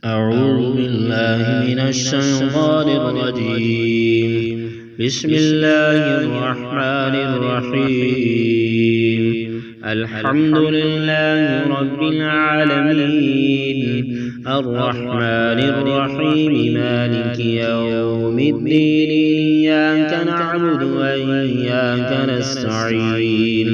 أعوذ بالله من الشيطان الرجيم. بسم الله الرحمن الرحيم. الحمد لله رب العالمين، الرحمن الرحيم، مالك يوم الدين. إياك نعبد وإياك نستعين.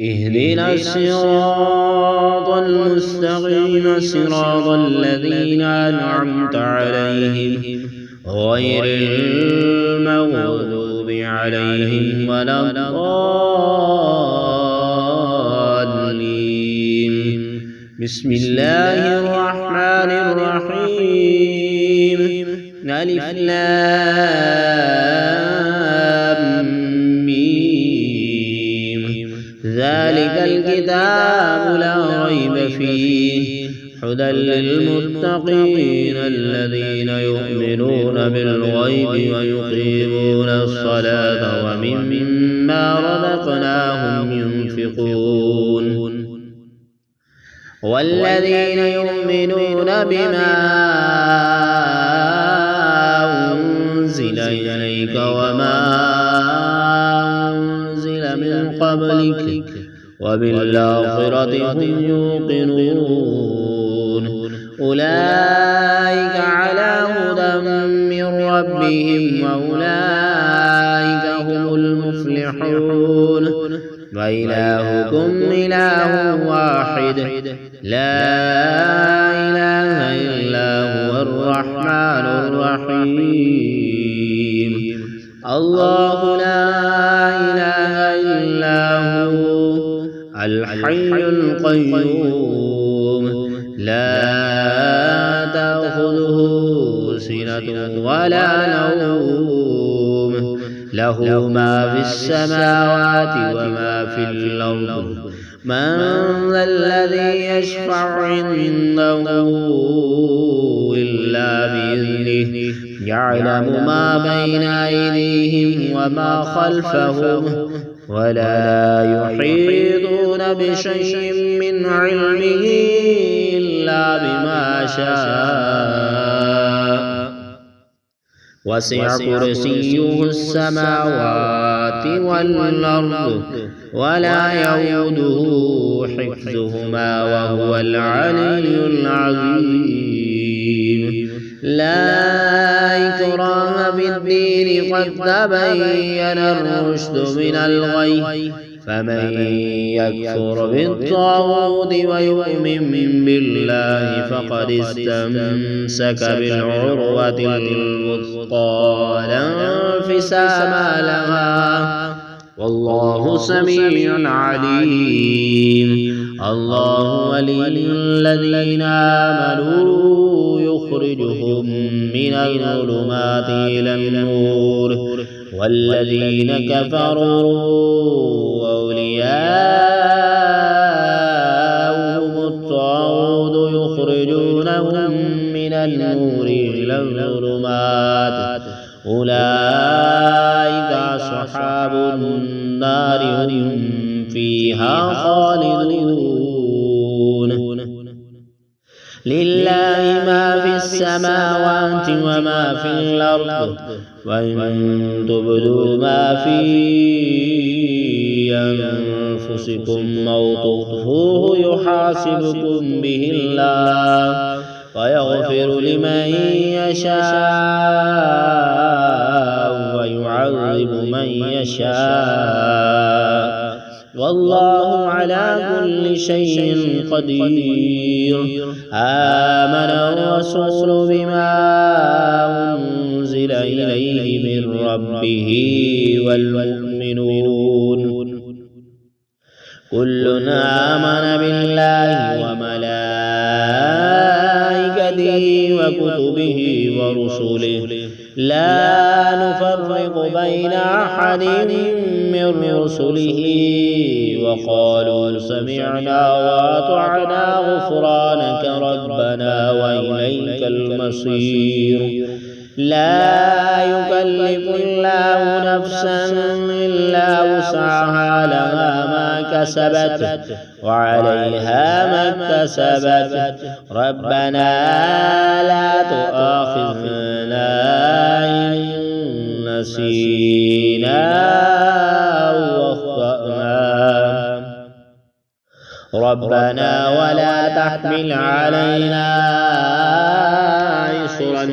اهدنا الصراط المستقيم، صراط الذين أنعمت عليهم غير المغضوب عليهم ولا الضالين. بسم الله الرحمن الرحيم. ألف لام ميم. ذلك الكتاب لا ريب فيه، هدى للمتقين الذين يؤمنون بالغيب ويقيمون الصلاة ومما رزقناهم ينفقون. والذين يؤمنون بما أنزل إليك وما أنزل من قبلك وبالآخرة هم يوقنون. أولئك على هدى من ربهم وأولئك هم المفلحون. وإلهكم إله واحد، لا إله إلا هو الرحمن الرحيم. الله لا إله إلا هو الحي القيوم، لا تأخذه سنة ولا نوم، له ما في السماوات وما في الأرض. من ذا الذي يشفع عنده إلا بإذنه، يعلم ما بين أيديهم وما خلفهم ولا يحيطون بشيء من علمه إلا بما شاء. وسع كرسيه السماوات والأرض ولا يؤوده حفظهما وهو العلي العظيم. لا إكراه في الدين، قد تبين الرشد من الغي. فمن يكفر بالطاغوت ويؤمن بالله فقد استمسك بالعروة الوثقى لا انفصام لها، والله سميع عليم. الله ولي الذين آمنوا يخرجهم من الظلمات إلى النور، والذين كفروا أولياؤهم الطاغوت يخرجونهم من النور إلى الظلمات. أولئك أصحاب النار، هم فيها خالدون. لله ما في السماوات وما في الأرض، وإن تبدوا ما في أنفسكم أو تخفوه يحاسبكم به الله، ويغفر لمن يشاء ويعذب من يشاء، والله على كل شيء قدير. آمن الرسول بما أنزل إليه من ربه والمؤمنون كل آمن بالله وملائكته وكتبه ورسله، لا نفرق بين أحد من رسله، وقالوا سمعنا وأطعنا غفرانك ربنا وإليك المصير. لا يكلف الله نفسا إلا وسعها لها ما كسبت وعليها ما اكتسبت ربنا لا تؤاخذنا إن نسينا أو أخطأنا ربنا ولا تحمل علينا إصرا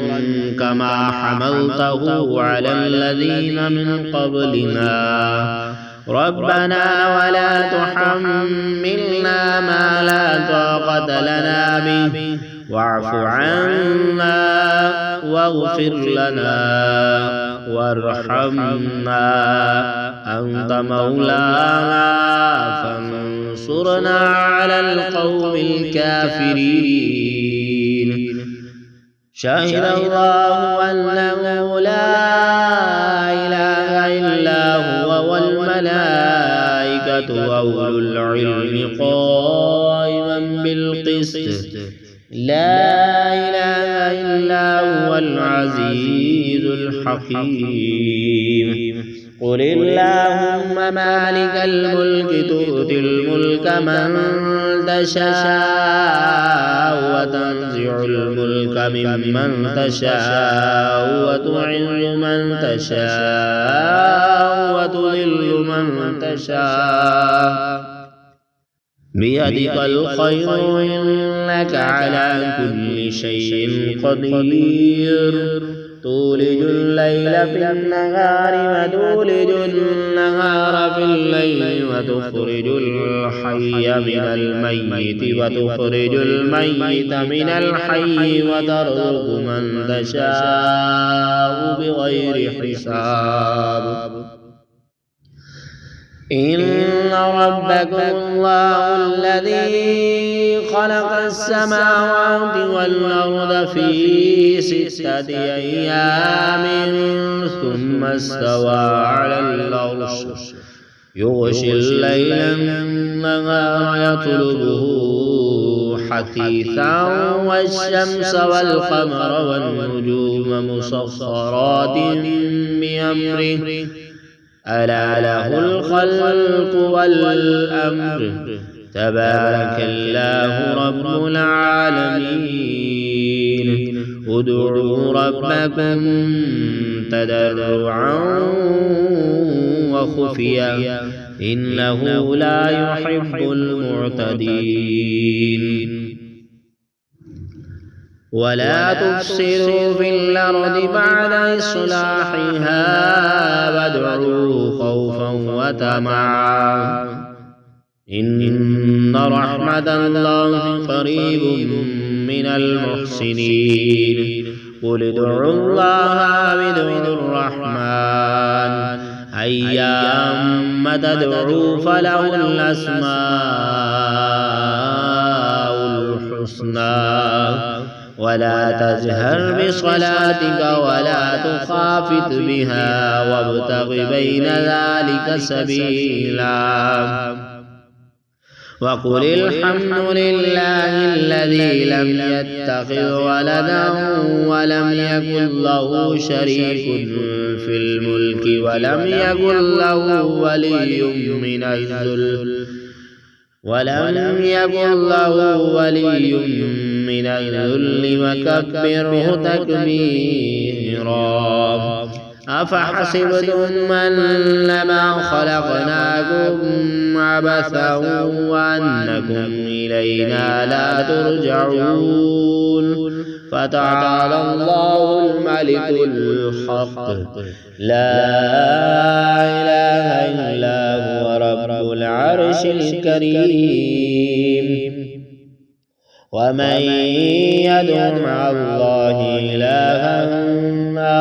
كما حملته على الذين من قبلنا ربنا ولا تحملنا ما لا طاقة لنا به واعف عنا واغفر لنا وارحمنا أنت مولانا فانصرنا على القوم الكافرين شهد الله أنه لا إله إلا هو والملائكة وأولو العلم قائما بالقسط لا إله إلا هو العزيز الحكيم قل اللهم مالك الملك تؤتي الملك من تشاء وتنزع الملك ممن تشاء وتعز من تشاء وتذل من تشاء بيدك الخير إنك على كل شيء قدير تولج الليل في النهار وتولج النهار في الليل وتخرج الحي من الميت وتخرج الميت من الحي وترزق من تشاء بغير حساب إن ربكم الله الذي خلق السماوات والأرض في 6 أيام ثم استوى على العرش يغشي الليل النهار يطلبه حثيثا والشمس والقمر والنجوم مسخرات بأمره ألا له الخلق والأمر تبارك الله رب العالمين ادعوا ربكم تضرعا وخفيا إنه لا يحب المعتدين ولا تفسدوا في الأرض بعد إصلاحها وادعوه خوفا وطمعا إن رحمة الله قريب من المحسنين قل ادعوا الله وادعوا الرحمن أيما تدعوا فله الأسماء الحسنى ولا تجهر بصلاتك ولا تخافت بها وابتغ بين ذلك سبيلا وقل الحمد لله الذي لم يتخذ ولدا ولم يكن له شريك في الملك ولم يكن له ولي من الذل وكبره تكبيرا أفحسبتم أنما خلقناكم عبثا وأنكم إلينا لا ترجعون فتعالى الله الملك الحق لا إله إلا هو رب العرش الكريم ومن يدع مع الله إلها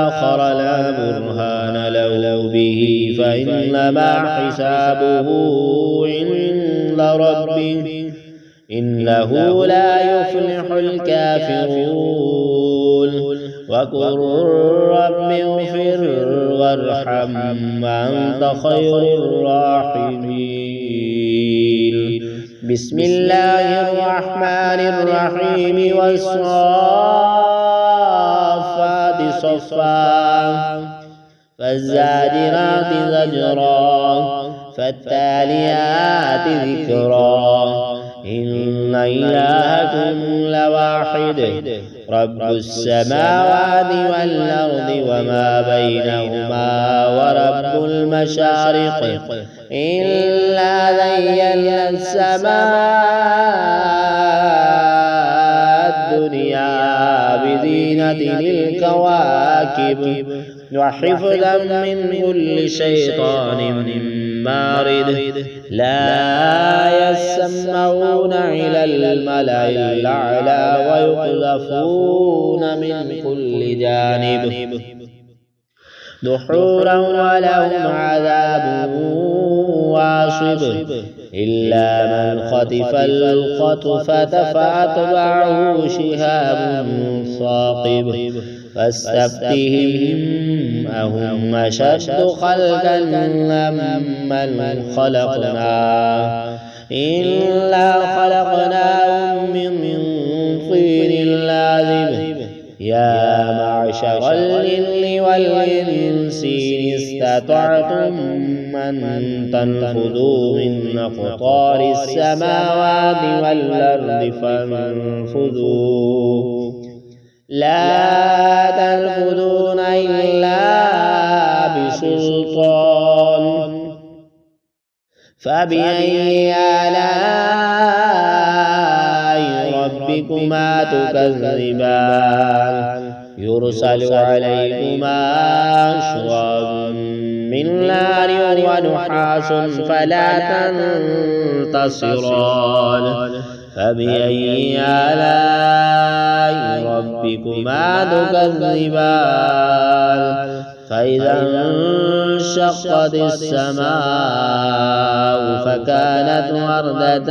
آخر لا برهان له به فإنما حسابه عند ربه إنه لا يفلح الكافرون وقل رب اغفر وارحم وأنت خير الراحمين بسم الله الرحمن الرحيم والصافات صفا فالزاجرات زجرا فالتاليات ذكرا إن إلهكم لواحد رب السماوات والأرض وما بينهما ورب المشارق إلا زينا السماء الدنيا بزينة الكواكب وحفظا من كل شيطان مارد لا يسمعون إلى الملأ الأعلى ويقذفون من كل جانب دحورا ولهم عذاب واصب إلا من خطف الخطفة فأتبعه شهاب ثاقب فاستفتهم أهم أشد خلقا ممن خلقنا إلا خلقناهم من طين لازب يا معشر الجن والإنس إن استطعتم أن تنفذوا من أقطار السماوات والأرض فانفذوا لا تنفذون إلا بسلطان فبأي آلاء ربكما تكذبان يرسل عليكما شواظ من نار ونحاس فلا تنتصران فبأي آلاء ربكما تكذبان فإذا انشقت السماء فكانت وردة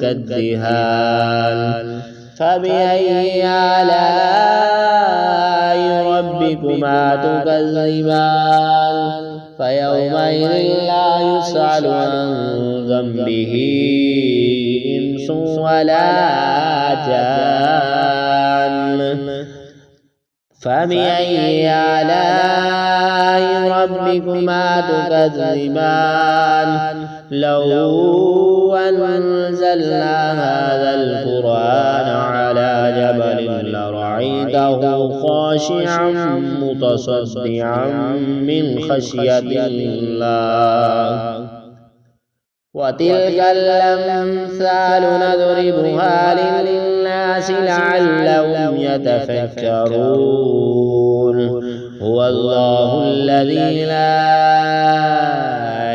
كالدهان فبأي آلاء ربكما تكذبان فيومئذ لا يسأل عن ذنبه إنس ولا جان فبأي آلاء ربكما تكذبان لو أنزلنا هذا القرآن على جبل لرأيته خاشعا متصدعا من خشية الله وتلك الأمثال نضربها للناس لعلهم يتفكرون هو الله الذي لا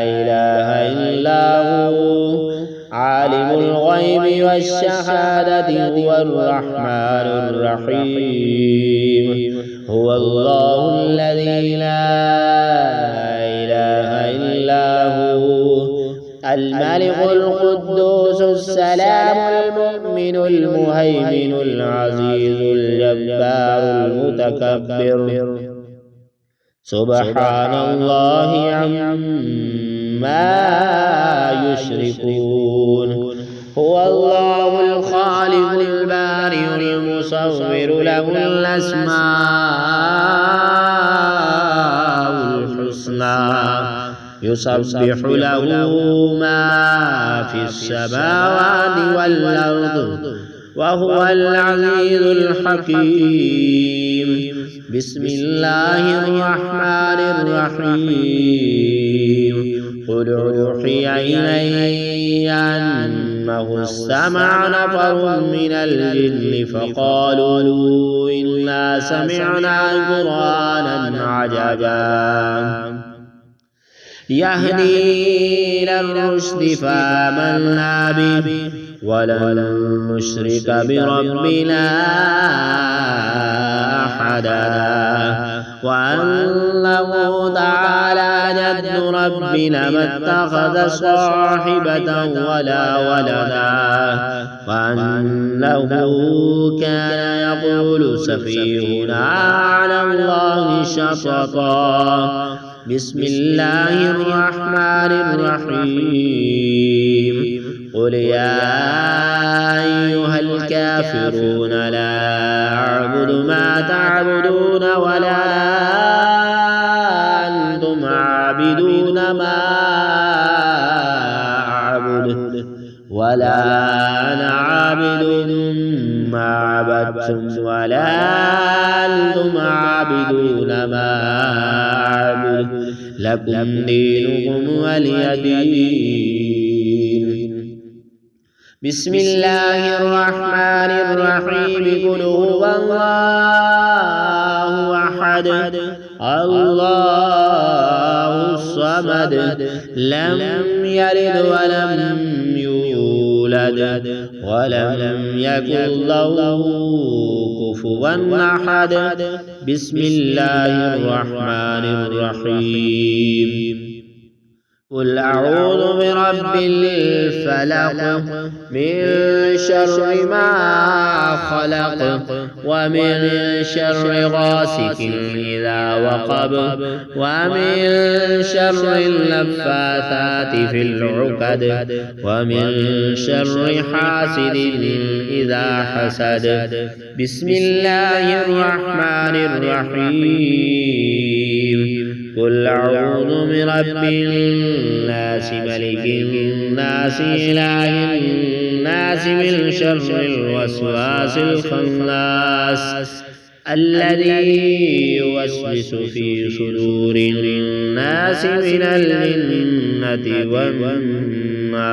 إله إلا هو عالم الغيب والشهادة هو الرحمن الرحيم هو الله الذي لا إله إلا هو الملك القدوس السلام المؤمن المهيمن العزيز الجبار المتكبر سبحان الله عما يشركون هو الله الخالق البارئ المصور له الأسماء الحسنى يسبح له ما في السماوات والأرض وهو العزيز الحكيم بسم الله الرحمن الرحيم قل أوحي إلي أنه استمع نفر من الجن فقالوا إنا سمعنا قرآنا عجبا يهدي إلى الرشد فآمنا به ولن نشرك بربنا أحدا وأنه تعالى جد ربنا ما اتخذ صاحبة ولا ولدا وأنه كان يقول سفيهنا على الله شططا بسم الله الرحمن الرحيم قل يا أيها الكافرون لا أعبد ما تعبدون ولا أنتم عابدون ما أعبد ولا أنا عابد ما عبدتم ولا أنتم عابدون ما أعبد لكم دينكم ولي دين. بسم الله الرحمن الرحيم. قل هو الله أحد الله الصمد لم يلد ولم يولد ولم يكن له كفوا أحد. بسم الله الرحمن الرحيم. قل أعوذ برب الفلق من شر ما خلق ومن شر غاسق إذا وقب ومن شر النفاثات في العقد ومن شر حاسد إذا حسد. بسم الله الرحمن الرحيم. قل أعوذ برب الناس ملك الناس إله الناس من شر الوسواس الخناس الذي يوسوس في صدور الناس من الجنة والناس.